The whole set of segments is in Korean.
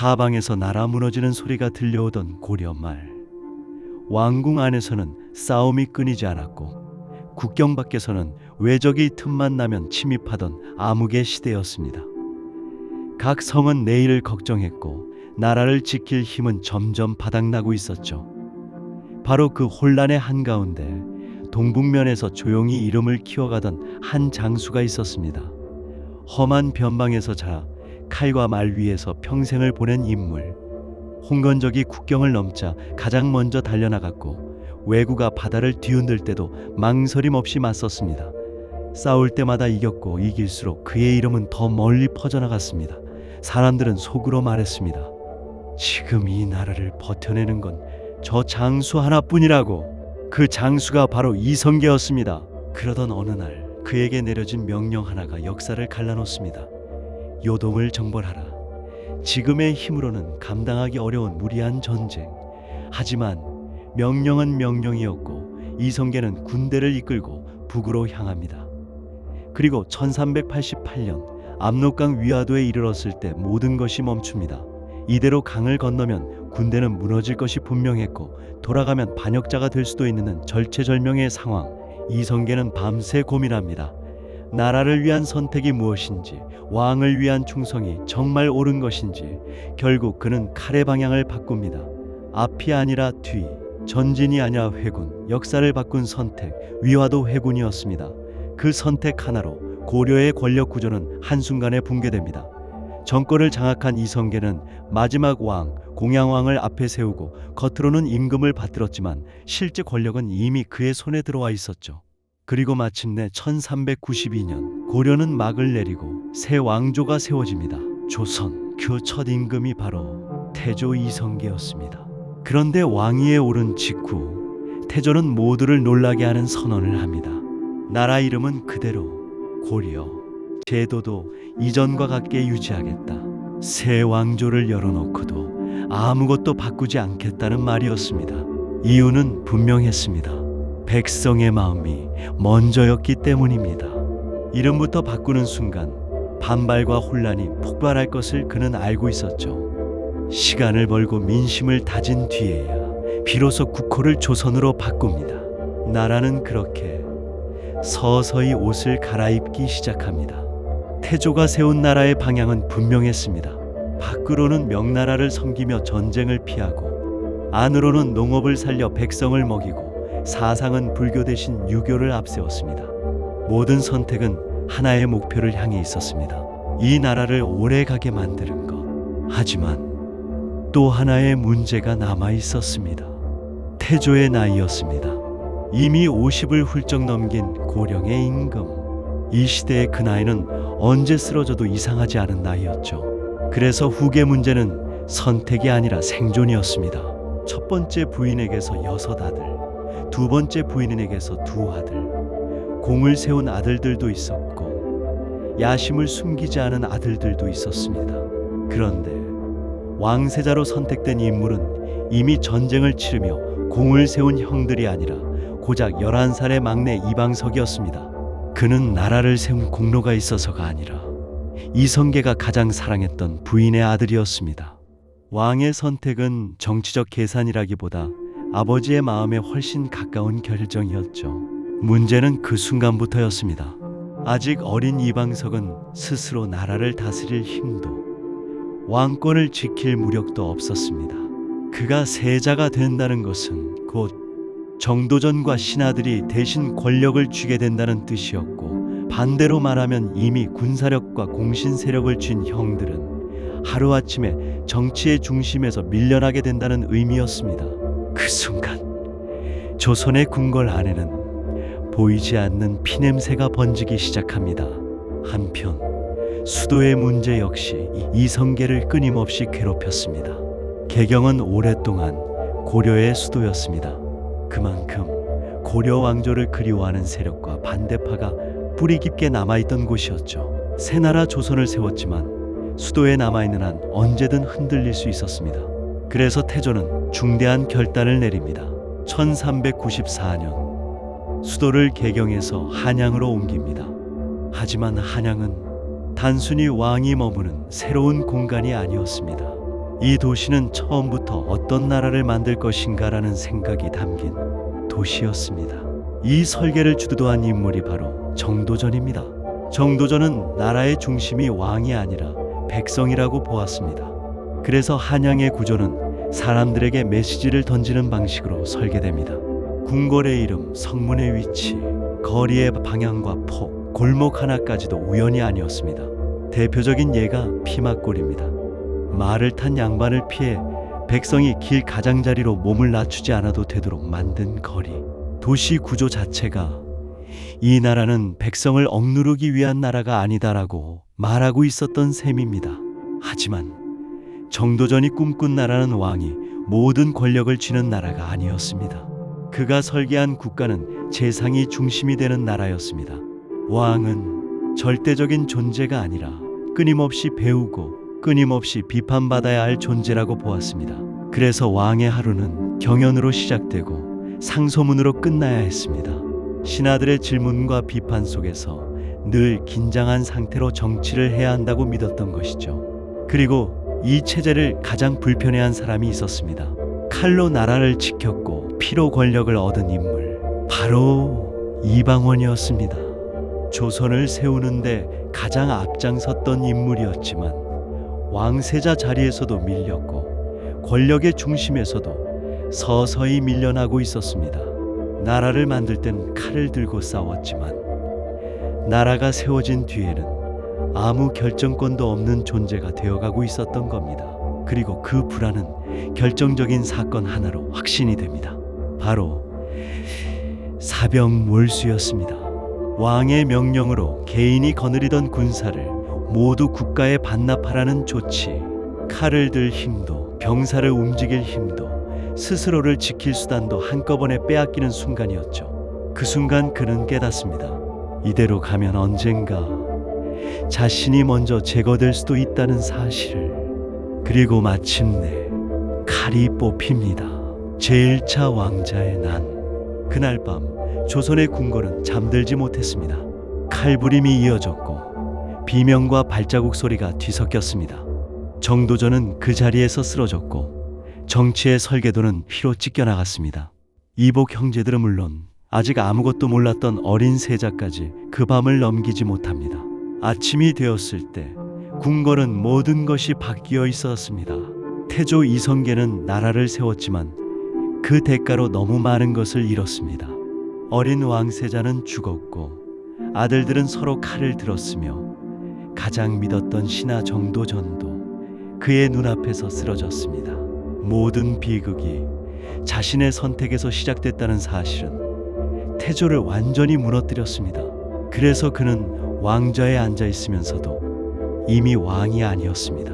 사방에서 나라 무너지는 소리가 들려오던 고려 말, 왕궁 안에서는 싸움이 끊이지 않았고 국경 밖에서는 외적이 틈만 나면 침입하던 암흑의 시대였습니다. 각 성은 내일을 걱정했고 나라를 지킬 힘은 점점 바닥나고 있었죠. 바로 그 혼란의 한가운데 동북면에서 조용히 이름을 키워가던 한 장수가 있었습니다. 험한 변방에서 자라 칼과 말 위에서 평생을 보낸 인물. 홍건적이 국경을 넘자 가장 먼저 달려나갔고 왜구가 바다를 뒤흔들 때도 망설임 없이 맞섰습니다. 싸울 때마다 이겼고 이길수록 그의 이름은 더 멀리 퍼져나갔습니다. 사람들은 속으로 말했습니다. 지금 이 나라를 버텨내는 건 저 장수 하나뿐이라고. 그 장수가 바로 이성계였습니다. 그러던 어느 날 그에게 내려진 명령 하나가 역사를 갈라놓습니다. 요동을 정벌하라. 지금의 힘으로는 감당하기 어려운 무리한 전쟁. 하지만 명령은 명령이었고 이성계는 군대를 이끌고 북으로 향합니다. 그리고 1388년 압록강 위화도에 이르렀을 때 모든 것이 멈춥니다. 이대로 강을 건너면 군대는 무너질 것이 분명했고 돌아가면 반역자가 될 수도 있는 절체절명의 상황. 이성계는 밤새 고민합니다. 나라를 위한 선택이 무엇인지, 왕을 위한 충성이 정말 옳은 것인지. 결국 그는 칼의 방향을 바꿉니다. 앞이 아니라 뒤, 전진이 아니라 회군. 역사를 바꾼 선택, 위화도 회군이었습니다. 그 선택 하나로 고려의 권력 구조는 한순간에 붕괴됩니다. 정권을 장악한 이성계는 마지막 왕 공양왕을 앞에 세우고 겉으로는 임금을 받들었지만 실제 권력은 이미 그의 손에 들어와 있었죠. 그리고 마침내 1392년 고려는 막을 내리고 새 왕조가 세워집니다. 조선, 그 첫 임금이 바로 태조 이성계였습니다. 그런데 왕위에 오른 직후 태조는 모두를 놀라게 하는 선언을 합니다. 나라 이름은 그대로 고려, 제도도 이전과 같게 유지하겠다. 새 왕조를 열어놓고도 아무것도 바꾸지 않겠다는 말이었습니다. 이유는 분명했습니다. 백성의 마음이 먼저였기 때문입니다. 이름부터 바꾸는 순간 반발과 혼란이 폭발할 것을 그는 알고 있었죠. 시간을 벌고 민심을 다진 뒤에야 비로소 국호를 조선으로 바꿉니다. 나라는 그렇게 서서히 옷을 갈아입기 시작합니다. 태조가 세운 나라의 방향은 분명했습니다. 밖으로는 명나라를 섬기며 전쟁을 피하고 안으로는 농업을 살려 백성을 먹이고 사상은 불교 대신 유교를 앞세웠습니다. 모든 선택은 하나의 목표를 향해 있었습니다. 이 나라를 오래가게 만드는 것. 하지만 또 하나의 문제가 남아 있었습니다. 태조의 나이였습니다. 이미 50을 훌쩍 넘긴 고령의 임금. 이 시대의 그 나이는 언제 쓰러져도 이상하지 않은 나이였죠. 그래서 후계 문제는 선택이 아니라 생존이었습니다. 첫 번째 부인에게서 6 아들, 두 번째 부인에게서 2 아들, 공을 세운 아들들도 있었고 야심을 숨기지 않은 아들들도 있었습니다. 그런데 왕세자로 선택된 인물은 이미 전쟁을 치르며 공을 세운 형들이 아니라 고작 11살의 막내 이방석이었습니다. 그는 나라를 세운 공로가 있어서가 아니라 이성계가 가장 사랑했던 부인의 아들이었습니다. 왕의 선택은 정치적 계산이라기보다 아버지의 마음에 훨씬 가까운 결정이었죠. 문제는 그 순간부터였습니다. 아직 어린 이방석은 스스로 나라를 다스릴 힘도 왕권을 지킬 무력도 없었습니다. 그가 세자가 된다는 것은 곧 정도전과 신하들이 대신 권력을 쥐게 된다는 뜻이었고, 반대로 말하면 이미 군사력과 공신 세력을 쥔 형들은 하루아침에 정치의 중심에서 밀려나게 된다는 의미였습니다. 그 순간 조선의 궁궐 안에는 보이지 않는 피냄새가 번지기 시작합니다. 한편 수도의 문제 역시 이성계를 끊임없이 괴롭혔습니다. 개경은 오랫동안 고려의 수도였습니다. 그만큼 고려 왕조를 그리워하는 세력과 반대파가 뿌리 깊게 남아있던 곳이었죠. 새 나라 조선을 세웠지만 수도에 남아있는 한 언제든 흔들릴 수 있었습니다. 그래서 태조는 중대한 결단을 내립니다. 1394년 수도를 개경에서 한양으로 옮깁니다. 하지만 한양은 단순히 왕이 머무는 새로운 공간이 아니었습니다. 이 도시는 처음부터 어떤 나라를 만들 것인가라는 생각이 담긴 도시였습니다. 이 설계를 주도한 인물이 바로 정도전입니다. 정도전은 나라의 중심이 왕이 아니라 백성이라고 보았습니다. 그래서 한양의 구조는 사람들에게 메시지를 던지는 방식으로 설계됩니다. 궁궐의 이름, 성문의 위치, 거리의 방향과 폭, 골목 하나까지도 우연이 아니었습니다. 대표적인 예가 피막골입니다. 말을 탄 양반을 피해 백성이 길 가장자리로 몸을 낮추지 않아도 되도록 만든 거리. 도시 구조 자체가 이 나라는 백성을 억누르기 위한 나라가 아니다라고 말하고 있었던 셈입니다. 하지만 정도전이 꿈꾼 나라는 왕이 모든 권력을 쥐는 나라가 아니었습니다. 그가 설계한 국가는 재상이 중심이 되는 나라였습니다. 왕은 절대적인 존재가 아니라 끊임없이 배우고 끊임없이 비판받아야 할 존재라고 보았습니다. 그래서 왕의 하루는 경연으로 시작되고 상소문으로 끝나야 했습니다. 신하들의 질문과 비판 속에서 늘 긴장한 상태로 정치를 해야 한다고 믿었던 것이죠. 그리고 이 체제를 가장 불편해한 사람이 있었습니다. 칼로 나라를 지켰고 피로 권력을 얻은 인물, 바로 이방원이었습니다. 조선을 세우는데 가장 앞장섰던 인물이었지만 왕세자 자리에서도 밀렸고 권력의 중심에서도 서서히 밀려나고 있었습니다. 나라를 만들 땐 칼을 들고 싸웠지만 나라가 세워진 뒤에는 아무 결정권도 없는 존재가 되어가고 있었던 겁니다. 그리고 그 불안은 결정적인 사건 하나로 확신이 됩니다. 바로 사병몰수였습니다. 왕의 명령으로 개인이 거느리던 군사를 모두 국가에 반납하라는 조치. 칼을 들 힘도 병사를 움직일 힘도 스스로를 지킬 수단도 한꺼번에 빼앗기는 순간이었죠. 그 순간 그는 깨닫습니다. 이대로 가면 언젠가 자신이 먼저 제거될 수도 있다는 사실을. 그리고 마침내 칼이 뽑힙니다. 제1차 왕자의 난. 그날 밤 조선의 궁궐은 잠들지 못했습니다. 칼부림이 이어졌고 비명과 발자국 소리가 뒤섞였습니다. 정도전은 그 자리에서 쓰러졌고 정치의 설계도는 피로 찢겨나갔습니다. 이복 형제들은 물론 아직 아무것도 몰랐던 어린 세자까지 그 밤을 넘기지 못합니다. 아침이 되었을 때 궁궐은 모든 것이 바뀌어 있었습니다. 태조 이성계는 나라를 세웠지만 그 대가로 너무 많은 것을 잃었습니다. 어린 왕세자는 죽었고 아들들은 서로 칼을 들었으며 가장 믿었던 신하 정도전도 그의 눈앞에서 쓰러졌습니다. 모든 비극이 자신의 선택에서 시작됐다는 사실은 태조를 완전히 무너뜨렸습니다. 그래서 그는 왕좌에 앉아 있으면서도 이미 왕이 아니었습니다.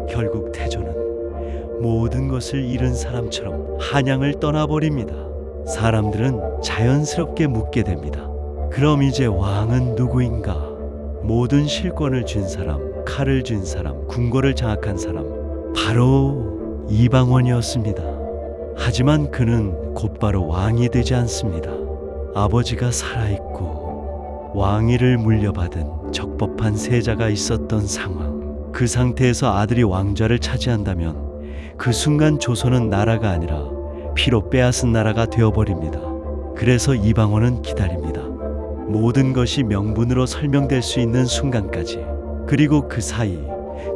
결국 태조는 모든 것을 잃은 사람처럼 한양을 떠나버립니다. 사람들은 자연스럽게 묻게 됩니다. 그럼 이제 왕은 누구인가? 모든 실권을 쥔 사람, 칼을 쥔 사람, 궁궐을 장악한 사람, 바로 이방원이었습니다. 하지만 그는 곧바로 왕이 되지 않습니다. 아버지가 살아있고 왕위를 물려받은 적법한 세자가 있었던 상황. 그 상태에서 아들이 왕좌를 차지한다면 그 순간 조선은 나라가 아니라 피로 빼앗은 나라가 되어버립니다. 그래서 이방원은 기다립니다. 모든 것이 명분으로 설명될 수 있는 순간까지. 그리고 그 사이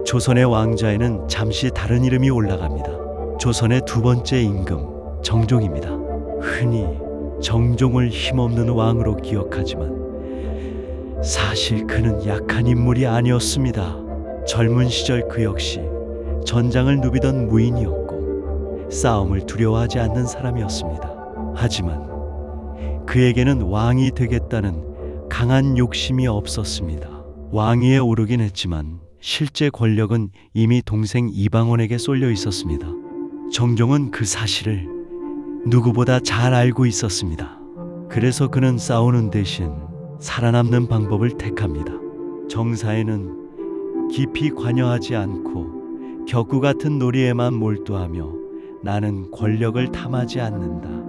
조선의 왕좌에는 잠시 다른 이름이 올라갑니다. 조선의 두 번째 임금 정종입니다. 흔히 정종을 힘없는 왕으로 기억하지만 사실 그는 약한 인물이 아니었습니다. 젊은 시절 그 역시 전장을 누비던 무인이었고 싸움을 두려워하지 않는 사람이었습니다. 하지만 그에게는 왕이 되겠다는 강한 욕심이 없었습니다. 왕위에 오르긴 했지만 실제 권력은 이미 동생 이방원에게 쏠려 있었습니다. 정종은 그 사실을 누구보다 잘 알고 있었습니다. 그래서 그는 싸우는 대신 살아남는 방법을 택합니다. 정사에는 깊이 관여하지 않고 격구 같은 놀이에만 몰두하며 나는 권력을 탐하지 않는다.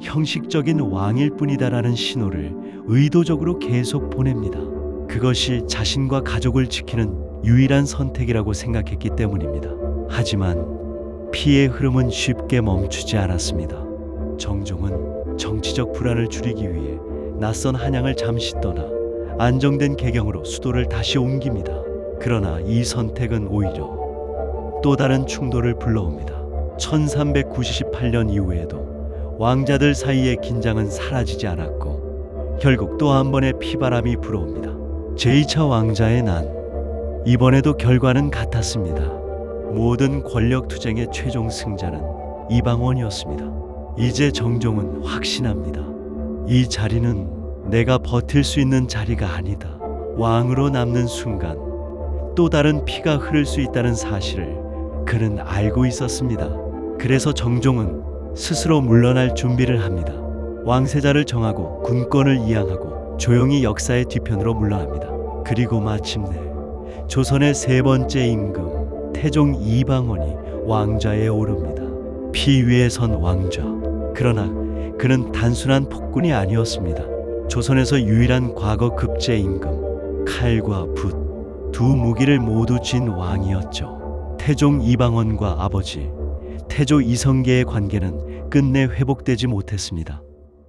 형식적인 왕일 뿐이다라는 신호를 의도적으로 계속 보냅니다. 그것이 자신과 가족을 지키는 유일한 선택이라고 생각했기 때문입니다. 하지만 피의 흐름은 쉽게 멈추지 않았습니다. 정종은 정치적 불안을 줄이기 위해 낯선 한양을 잠시 떠나 안정된 개경으로 수도를 다시 옮깁니다. 그러나 이 선택은 오히려 또 다른 충돌을 불러옵니다. 1398년 이후에도 왕자들 사이의 긴장은 사라지지 않았고 결국 또 한 번의 피바람이 불어옵니다. 제2차 왕자의 난. 이번에도 결과는 같았습니다. 모든 권력 투쟁의 최종 승자는 이방원이었습니다. 이제 정종은 확신합니다. 이 자리는 내가 버틸 수 있는 자리가 아니다. 왕으로 남는 순간 또 다른 피가 흐를 수 있다는 사실을 그는 알고 있었습니다. 그래서 정종은 스스로 물러날 준비를 합니다. 왕세자를 정하고 군권을 이양하고 조용히 역사의 뒤편으로 물러납니다. 그리고 마침내 조선의 세 번째 임금 태종 이방원이 왕좌에 오릅니다. 피 위에 선 왕좌. 그러나 그는 단순한 폭군이 아니었습니다. 조선에서 유일한 과거 급제 임금, 칼과 붓 두 무기를 모두 쥔 왕이었죠. 태종 이방원과 아버지 태조 이성계의 관계는 끝내 회복되지 못했습니다.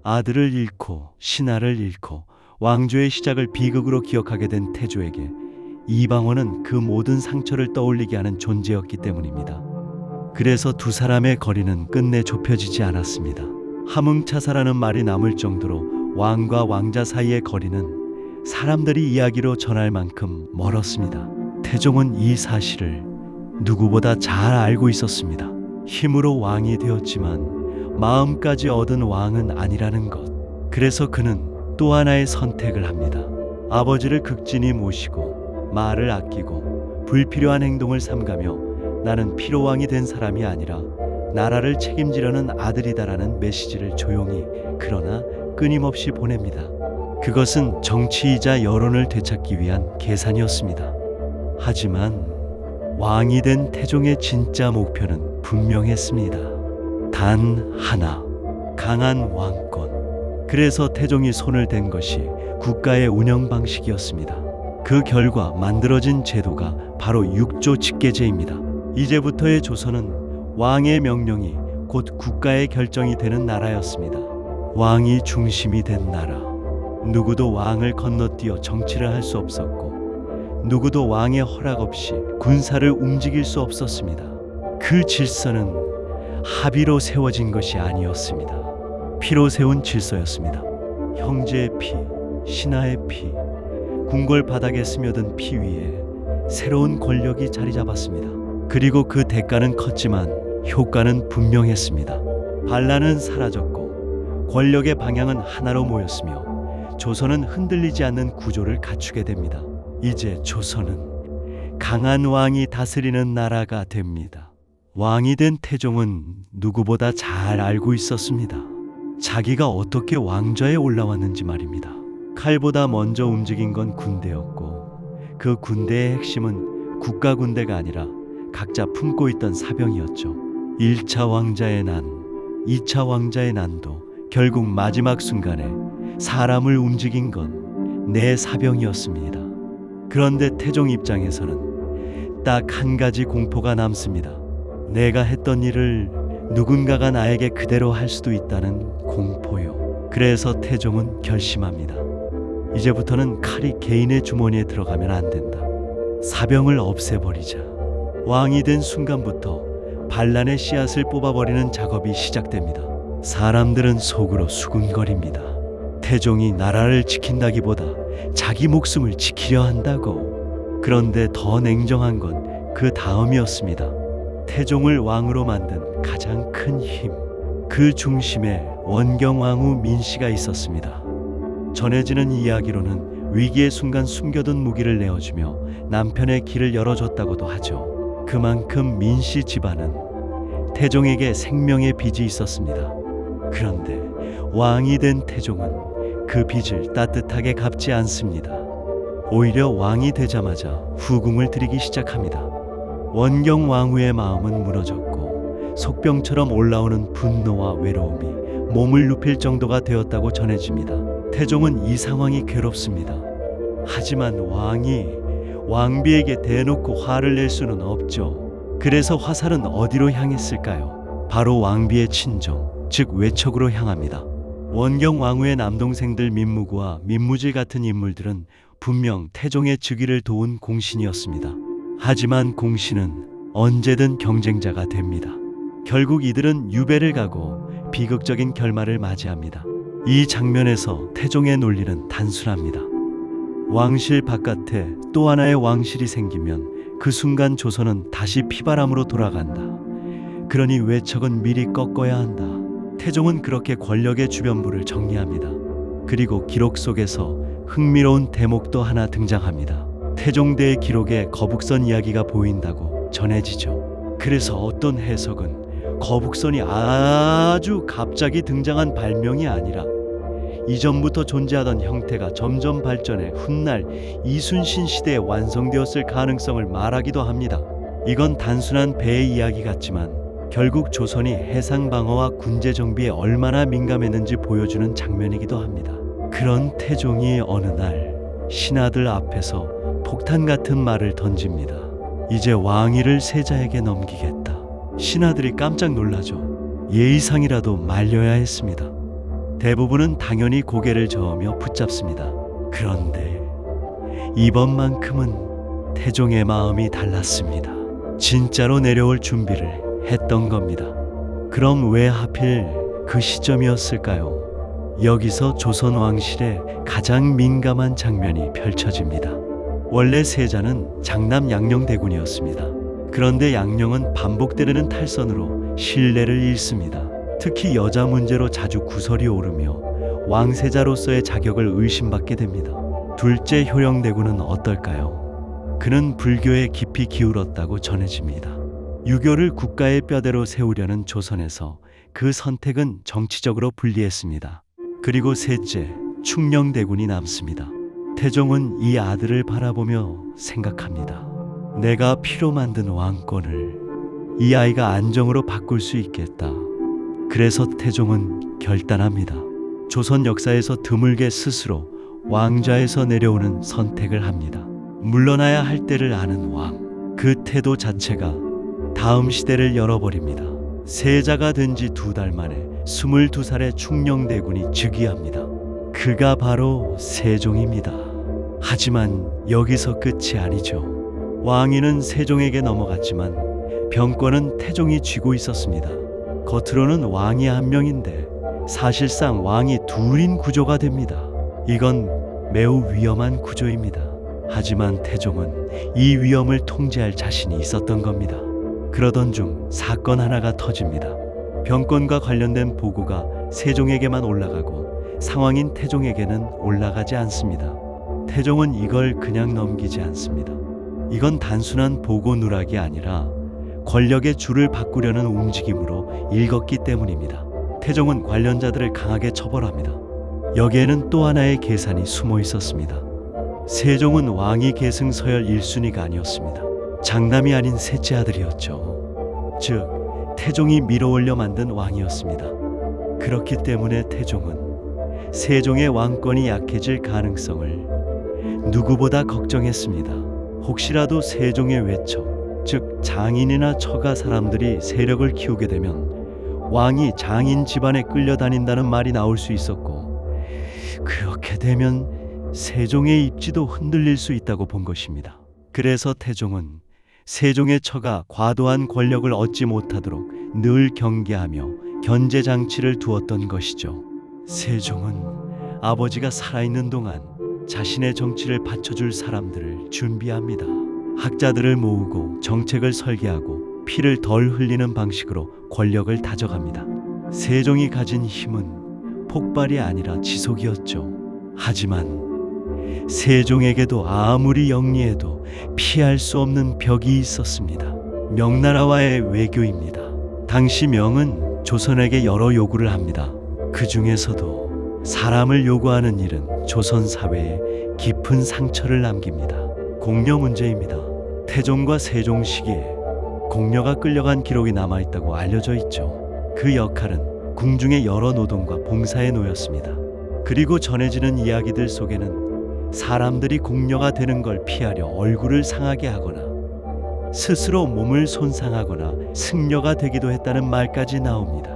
아들을 잃고 신하를 잃고 왕조의 시작을 비극으로 기억하게 된 태조에게 이방원은 그 모든 상처를 떠올리게 하는 존재였기 때문입니다. 그래서 두 사람의 거리는 끝내 좁혀지지 않았습니다. 함흥차사라는 말이 남을 정도로 왕과 왕자 사이의 거리는 사람들이 이야기로 전할 만큼 멀었습니다. 태종은 이 사실을 누구보다 잘 알고 있었습니다. 힘으로 왕이 되었지만 마음까지 얻은 왕은 아니라는 것. 그래서 그는 또 하나의 선택을 합니다. 아버지를 극진히 모시고 말을 아끼고 불필요한 행동을 삼가며 나는 피로왕이 된 사람이 아니라 나라를 책임지려는 아들이다라는 메시지를 조용히 그러나 끊임없이 보냅니다. 그것은 정치이자 여론을 되찾기 위한 계산이었습니다. 하지만 왕이 된 태종의 진짜 목표는 분명했습니다. 단 하나, 강한 왕권. 그래서 태종이 손을 댄 것이 국가의 운영 방식이었습니다. 그 결과 만들어진 제도가 바로 육조 직계제입니다. 이제부터의 조선은 왕의 명령이 곧 국가의 결정이 되는 나라였습니다. 왕이 중심이 된 나라. 누구도 왕을 건너뛰어 정치를 할 수 없었고 누구도 왕의 허락 없이 군사를 움직일 수 없었습니다. 그 질서는 합의로 세워진 것이 아니었습니다. 피로 세운 질서였습니다. 형제의 피, 신하의 피, 궁궐 바닥에 스며든 피 위에 새로운 권력이 자리 잡았습니다. 그리고 그 대가는 컸지만 효과는 분명했습니다. 반란은 사라졌고 권력의 방향은 하나로 모였으며 조선은 흔들리지 않는 구조를 갖추게 됩니다. 이제 조선은 강한 왕이 다스리는 나라가 됩니다. 왕이 된 태종은 누구보다 잘 알고 있었습니다. 자기가 어떻게 왕좌에 올라왔는지 말입니다. 칼보다 먼저 움직인 건 군대였고 그 군대의 핵심은 국가 군대가 아니라 각자 품고 있던 사병이었죠. 1차 왕자의 난, 2차 왕자의 난도 결국 마지막 순간에 사람을 움직인 건 내 사병이었습니다. 그런데 태종 입장에서는 딱 한 가지 공포가 남습니다. 내가 했던 일을 누군가가 나에게 그대로 할 수도 있다는 공포요. 그래서 태종은 결심합니다. 이제부터는 칼이 개인의 주머니에 들어가면 안 된다. 사병을 없애버리자. 왕이 된 순간부터 반란의 씨앗을 뽑아버리는 작업이 시작됩니다. 사람들은 속으로 수군거립니다. 태종이 나라를 지킨다기보다 자기 목숨을 지키려 한다고. 그런데 더 냉정한 건 그 다음이었습니다. 태종을 왕으로 만든 가장 큰 힘. 그 중심에 원경왕후 민씨가 있었습니다. 전해지는 이야기로는 위기의 순간 숨겨둔 무기를 내어주며 남편의 길을 열어줬다고도 하죠. 그만큼 민씨 집안은 태종에게 생명의 빚이 있었습니다. 그런데 왕이 된 태종은 그 빚을 따뜻하게 갚지 않습니다. 오히려 왕이 되자마자 후궁을 들이기 시작합니다. 원경왕후의 마음은 무너졌고 속병처럼 올라오는 분노와 외로움이 몸을 눕힐 정도가 되었다고 전해집니다. 태종은 이 상황이 괴롭습니다. 하지만 왕이 왕비에게 대놓고 화를 낼 수는 없죠. 그래서 화살은 어디로 향했을까요? 바로 왕비의 친정, 즉 외척으로 향합니다. 원경 왕후의 남동생들 민무구와 민무질 같은 인물들은 분명 태종의 즉위를 도운 공신이었습니다. 하지만 공신은 언제든 경쟁자가 됩니다. 결국 이들은 유배를 가고 비극적인 결말을 맞이합니다. 이 장면에서 태종의 논리는 단순합니다. 왕실 바깥에 또 하나의 왕실이 생기면 그 순간 조선은 다시 피바람으로 돌아간다. 그러니 외척은 미리 꺾어야 한다. 태종은 그렇게 권력의 주변부를 정리합니다. 그리고 기록 속에서 흥미로운 대목도 하나 등장합니다. 태종대의 기록에 거북선 이야기가 보인다고 전해지죠. 그래서 어떤 해석은 거북선이 아주 갑자기 등장한 발명이 아니라 이전부터 존재하던 형태가 점점 발전해 훗날 이순신 시대에 완성되었을 가능성을 말하기도 합니다. 이건 단순한 배의 이야기 같지만 결국 조선이 해상 방어와 군제 정비에 얼마나 민감했는지 보여주는 장면이기도 합니다. 그런 태종이 어느 날 신하들 앞에서 폭탄 같은 말을 던집니다. 이제 왕위를 세자에게 넘기겠다. 신하들이 깜짝 놀라죠. 예의상이라도 말려야 했습니다. 대부분은 당연히 고개를 저으며 붙잡습니다. 그런데 이번만큼은 태종의 마음이 달랐습니다. 진짜로 내려올 준비를 했던 겁니다. 그럼 왜 하필 그 시점이었을까요? 여기서 조선 왕실의 가장 민감한 장면이 펼쳐집니다. 원래 세자는 장남 양녕대군이었습니다. 그런데 양녕은 반복되는 탈선으로 신뢰를 잃습니다. 특히 여자 문제로 자주 구설이 오르며 왕세자로서의 자격을 의심받게 됩니다. 둘째 효령대군은 어떨까요? 그는 불교에 깊이 기울었다고 전해집니다. 유교를 국가의 뼈대로 세우려는 조선에서 그 선택은 정치적으로 불리했습니다. 그리고 셋째, 충녕대군이 남습니다. 태종은 이 아들을 바라보며 생각합니다. 내가 피로 만든 왕권을 이 아이가 안정으로 바꿀 수 있겠다. 그래서 태종은 결단합니다. 조선 역사에서 드물게 스스로 왕좌에서 내려오는 선택을 합니다. 물러나야 할 때를 아는 왕. 그 태도 자체가 다음 시대를 열어버립니다. 세자가 된 지 2달 만에 22살의 충녕대군이 즉위합니다. 그가 바로 세종입니다. 하지만 여기서 끝이 아니죠. 왕위는 세종에게 넘어갔지만 병권은 태종이 쥐고 있었습니다. 겉으로는 왕이 한 명인데 사실상 왕이 둘인 구조가 됩니다. 이건 매우 위험한 구조입니다. 하지만 태종은 이 위험을 통제할 자신이 있었던 겁니다. 그러던 중 사건 하나가 터집니다. 병권과 관련된 보고가 세종에게만 올라가고 상왕인 태종에게는 올라가지 않습니다. 태종은 이걸 그냥 넘기지 않습니다. 이건 단순한 보고 누락이 아니라 권력의 줄을 바꾸려는 움직임으로 읽었기 때문입니다. 태종은 관련자들을 강하게 처벌합니다. 여기에는 또 하나의 계산이 숨어 있었습니다. 세종은 왕위 계승 서열 1순위가 아니었습니다. 장남이 아닌 셋째 아들이었죠. 즉 태종이 밀어올려 만든 왕이었습니다. 그렇기 때문에 태종은 세종의 왕권이 약해질 가능성을 누구보다 걱정했습니다. 혹시라도 세종의 외척, 즉 장인이나 처가 사람들이 세력을 키우게 되면 왕이 장인 집안에 끌려다닌다는 말이 나올 수 있었고, 그렇게 되면 세종의 입지도 흔들릴 수 있다고 본 것입니다. 그래서 태종은 세종의 처가 과도한 권력을 얻지 못하도록 늘 경계하며 견제 장치를 두었던 것이죠. 세종은 아버지가 살아있는 동안 자신의 정치를 받쳐줄 사람들을 준비합니다. 학자들을 모으고 정책을 설계하고 피를 덜 흘리는 방식으로 권력을 다져갑니다. 세종이 가진 힘은 폭발이 아니라 지속이었죠. 하지만 세종에게도 아무리 영리해도 피할 수 없는 벽이 있었습니다. 명나라와의 외교입니다. 당시 명은 조선에게 여러 요구를 합니다. 그 중에서도 사람을 요구하는 일은 조선 사회에 깊은 상처를 남깁니다. 공려 문제입니다. 태종과 세종 시기에 공려가 끌려간 기록이 남아있다고 알려져 있죠. 그 역할은 궁중의 여러 노동과 봉사에 놓였습니다. 그리고 전해지는 이야기들 속에는 사람들이 공려가 되는 걸 피하려 얼굴을 상하게 하거나 스스로 몸을 손상하거나 승려가 되기도 했다는 말까지 나옵니다.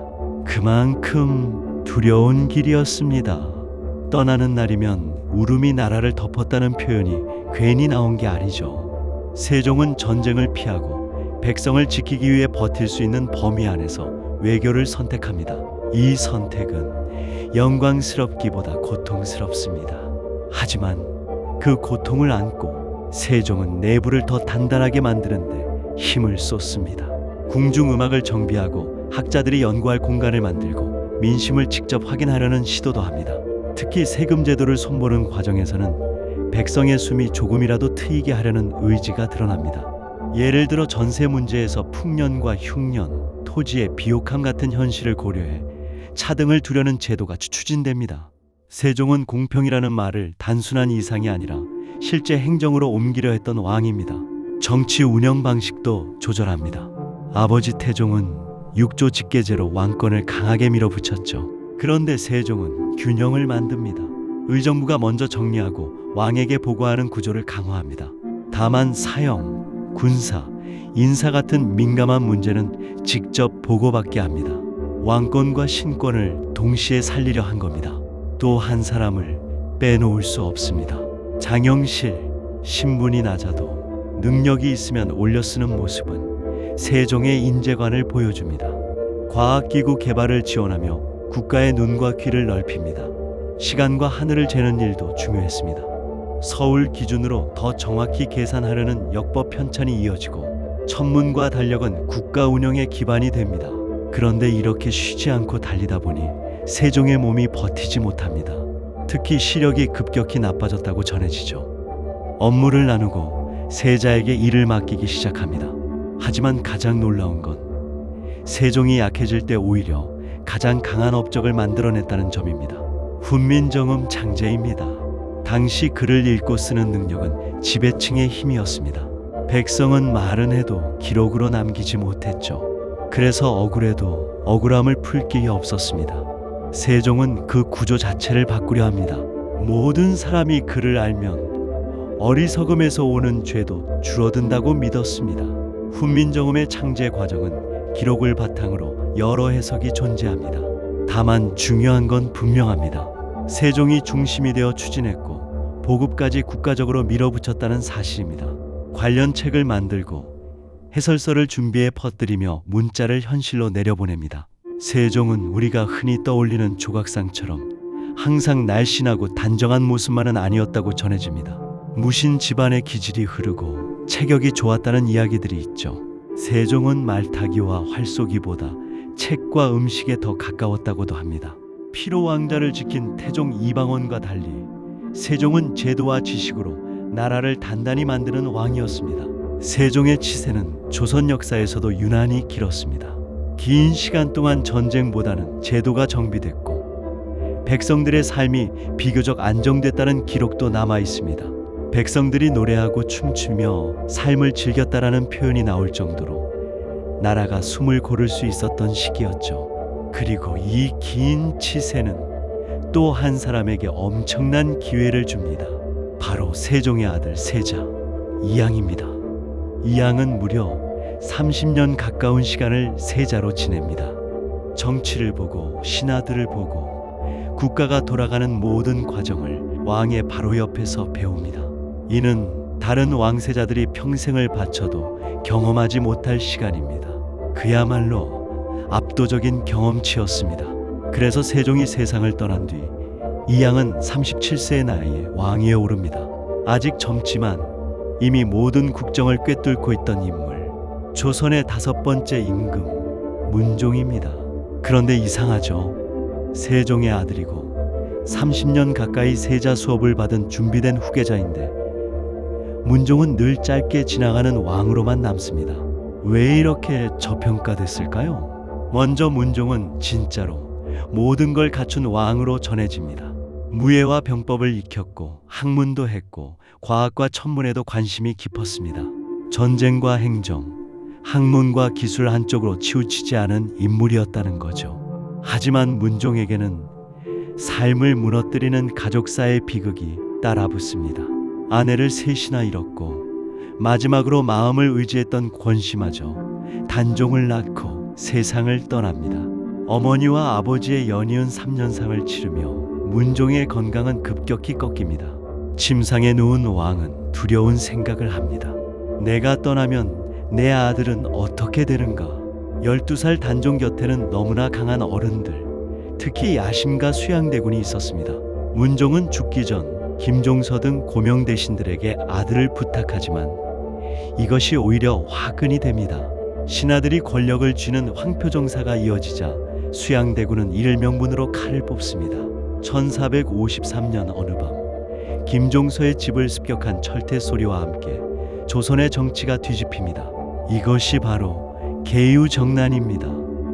그만큼 두려운 길이었습니다. 떠나는 날이면 울음이 나라를 덮었다는 표현이 괜히 나온 게 아니죠. 세종은 전쟁을 피하고 백성을 지키기 위해 버틸 수 있는 범위 안에서 외교를 선택합니다. 이 선택은 영광스럽기보다 고통스럽습니다. 하지만 그 고통을 안고 세종은 내부를 더 단단하게 만드는데 힘을 쏟습니다. 궁중음악을 정비하고 학자들이 연구할 공간을 만들고 민심을 직접 확인하려는 시도도 합니다. 특히 세금 제도를 손보는 과정에서는 백성의 숨이 조금이라도 트이게 하려는 의지가 드러납니다. 예를 들어 전세 문제에서 풍년과 흉년, 토지의 비옥함 같은 현실을 고려해 차등을 두려는 제도가 추진됩니다. 세종은 공평이라는 말을 단순한 이상이 아니라 실제 행정으로 옮기려 했던 왕입니다. 정치 운영 방식도 조절합니다. 아버지 태종은 육조 직계제로 왕권을 강하게 밀어붙였죠. 그런데 세종은 균형을 만듭니다. 의정부가 먼저 정리하고 왕에게 보고하는 구조를 강화합니다. 다만 사형, 군사, 인사 같은 민감한 문제는 직접 보고받게 합니다. 왕권과 신권을 동시에 살리려 한 겁니다. 또 한 사람을 빼놓을 수 없습니다. 장영실, 신분이 낮아도 능력이 있으면 올려 쓰는 모습은 세종의 인재관을 보여줍니다. 과학기구 개발을 지원하며 국가의 눈과 귀를 넓힙니다. 시간과 하늘을 재는 일도 중요했습니다. 서울 기준으로 더 정확히 계산하려는 역법 편찬이 이어지고 천문과 달력은 국가 운영의 기반이 됩니다. 그런데 이렇게 쉬지 않고 달리다 보니 세종의 몸이 버티지 못합니다. 특히 시력이 급격히 나빠졌다고 전해지죠. 업무를 나누고 세자에게 일을 맡기기 시작합니다. 하지만 가장 놀라운 건 세종이 약해질 때 오히려 가장 강한 업적을 만들어냈다는 점입니다. 훈민정음 창제입니다. 당시 글을 읽고 쓰는 능력은 지배층의 힘이었습니다. 백성은 말은 해도 기록으로 남기지 못했죠. 그래서 억울해도 억울함을 풀 길이 없었습니다. 세종은 그 구조 자체를 바꾸려 합니다. 모든 사람이 글을 알면 어리석음에서 오는 죄도 줄어든다고 믿었습니다. 훈민정음의 창제 과정은 기록을 바탕으로 여러 해석이 존재합니다. 다만 중요한 건 분명합니다. 세종이 중심이 되어 추진했고 보급까지 국가적으로 밀어붙였다는 사실입니다. 관련 책을 만들고 해설서를 준비해 퍼뜨리며 문자를 현실로 내려보냅니다. 세종은 우리가 흔히 떠올리는 조각상처럼 항상 날씬하고 단정한 모습만은 아니었다고 전해집니다. 무신 집안의 기질이 흐르고 체격이 좋았다는 이야기들이 있죠. 세종은 말타기와 활쏘기보다 책과 음식에 더 가까웠다고도 합니다. 피로 왕자를 지킨 태종 이방원과 달리 세종은 제도와 지식으로 나라를 단단히 만드는 왕이었습니다. 세종의 치세는 조선 역사에서도 유난히 길었습니다. 긴 시간 동안 전쟁보다는 제도가 정비됐고 백성들의 삶이 비교적 안정됐다는 기록도 남아 있습니다. 백성들이 노래하고 춤추며 삶을 즐겼다라는 표현이 나올 정도로 나라가 숨을 고를 수 있었던 시기였죠. 그리고 이 긴 치세는 또 한 사람에게 엄청난 기회를 줍니다. 바로 세종의 아들 세자 이양입니다. 이양은 무려 30년 가까운 시간을 세자로 지냅니다. 정치를 보고 신하들을 보고 국가가 돌아가는 모든 과정을 왕의 바로 옆에서 배웁니다. 이는 다른 왕세자들이 평생을 바쳐도 경험하지 못할 시간입니다. 그야말로 압도적인 경험치였습니다. 그래서 세종이 세상을 떠난 뒤 이양은 37세의 나이에 왕위에 오릅니다. 아직 젊지만 이미 모든 국정을 꿰뚫고 있던 인물, 조선의 5번째 임금 문종입니다. 그런데 이상하죠. 세종의 아들이고 30년 가까이 세자 수업을 받은 준비된 후계자인데 문종은 늘 짧게 지나가는 왕으로만 남습니다. 왜 이렇게 저평가됐을까요? 먼저 문종은 진짜로 모든 걸 갖춘 왕으로 전해집니다. 무예와 병법을 익혔고 학문도 했고 과학과 천문에도 관심이 깊었습니다. 전쟁과 행정, 학문과 기술 한쪽으로 치우치지 않은 인물이었다는 거죠. 하지만 문종에게는 삶을 무너뜨리는 가족사의 비극이 따라붙습니다. 아내를 셋이나 잃었고 마지막으로 마음을 의지했던 권씨마저 단종을 낳고 세상을 떠납니다. 어머니와 아버지의 연이은 3년상을 치르며 문종의 건강은 급격히 꺾입니다. 침상에 누운 왕은 두려운 생각을 합니다. 내가 떠나면 내 아들은 어떻게 되는가? 12살 단종 곁에는 너무나 강한 어른들, 특히 야심가 수양대군이 있었습니다. 문종은 죽기 전 김종서 등 고명 대신들에게 아들을 부탁하지만 이것이 오히려 화근이 됩니다. 신하들이 권력을 쥐는 황표정사가 이어지자 수양대군은 이를 명분으로 칼을 뽑습니다. 1453년 어느 밤 김종서의 집을 습격한 철퇴 소리와 함께 조선의 정치가 뒤집힙니다. 이것이 바로 계유정난입니다.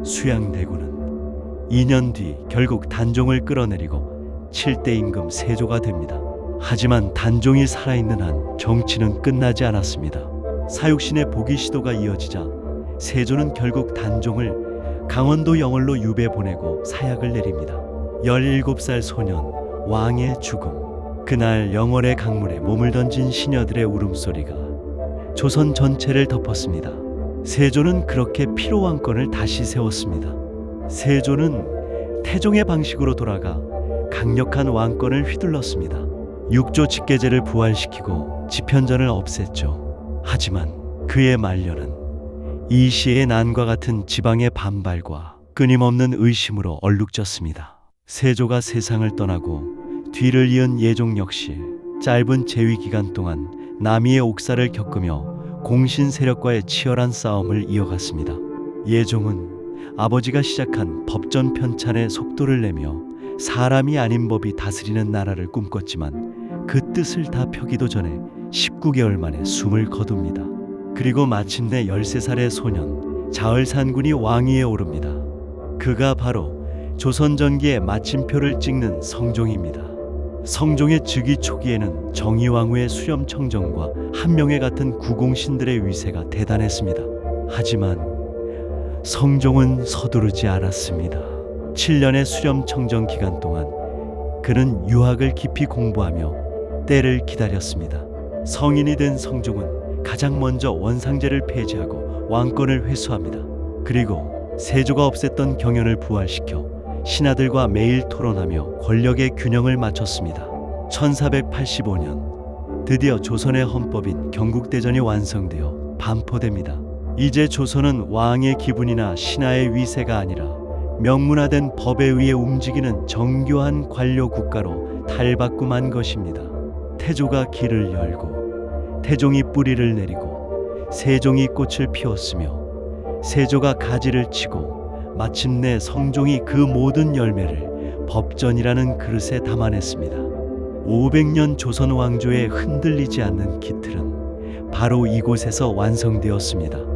수양대군은 2년 뒤 결국 단종을 끌어내리고 7대 임금 세조가 됩니다. 하지만 단종이 살아있는 한 정치는 끝나지 않았습니다. 사육신의 복위 시도가 이어지자 세조는 결국 단종을 강원도 영월로 유배 보내고 사약을 내립니다. 17살 소년 왕의 죽음. 그날 영월의 강물에 몸을 던진 시녀들의 울음소리가 조선 전체를 덮었습니다. 세조는 그렇게 피로 왕권을 다시 세웠습니다. 세조는 태종의 방식으로 돌아가 강력한 왕권을 휘둘렀습니다. 육조 직계제를 부활시키고 집현전을 없앴죠. 하지만 그의 말년은 이 시의 난과 같은 지방의 반발과 끊임없는 의심으로 얼룩졌습니다. 세조가 세상을 떠나고 뒤를 이은 예종 역시 짧은 재위 기간 동안 남이의 옥사를 겪으며 공신 세력과의 치열한 싸움을 이어갔습니다. 예종은 아버지가 시작한 법전 편찬에 속도를 내며 사람이 아닌 법이 다스리는 나라를 꿈꿨지만 그 뜻을 다 펴기도 전에 19개월 만에 숨을 거둡니다. 그리고 마침내 13살의 소년 자을산군이 왕위에 오릅니다. 그가 바로 조선 전기의 마침표를 찍는 성종입니다. 성종의 즉위 초기에는 정의왕후의 수렴청정과 한명회 같은 구공신들의 위세가 대단했습니다. 하지만 성종은 서두르지 않았습니다. 7년의 수렴청정 기간 동안 그는 유학을 깊이 공부하며 때를 기다렸습니다. 성인이 된 성종은 가장 먼저 원상제를 폐지하고 왕권을 회수합니다. 그리고 세조가 없앴던 경연을 부활시켜 신하들과 매일 토론하며 권력의 균형을 맞췄습니다. 1485년 드디어 조선의 헌법인 경국대전이 완성되어 반포됩니다. 이제 조선은 왕의 기분이나 신하의 위세가 아니라 명문화된 법에 의해 움직이는 정교한 관료 국가로 탈바꿈한 것입니다. 태조가 길을 열고 태종이 뿌리를 내리고 세종이 꽃을 피웠으며 세조가 가지를 치고 마침내 성종이 그 모든 열매를 법전이라는 그릇에 담아냈습니다. 500년 조선 왕조의 흔들리지 않는 기틀은 바로 이곳에서 완성되었습니다.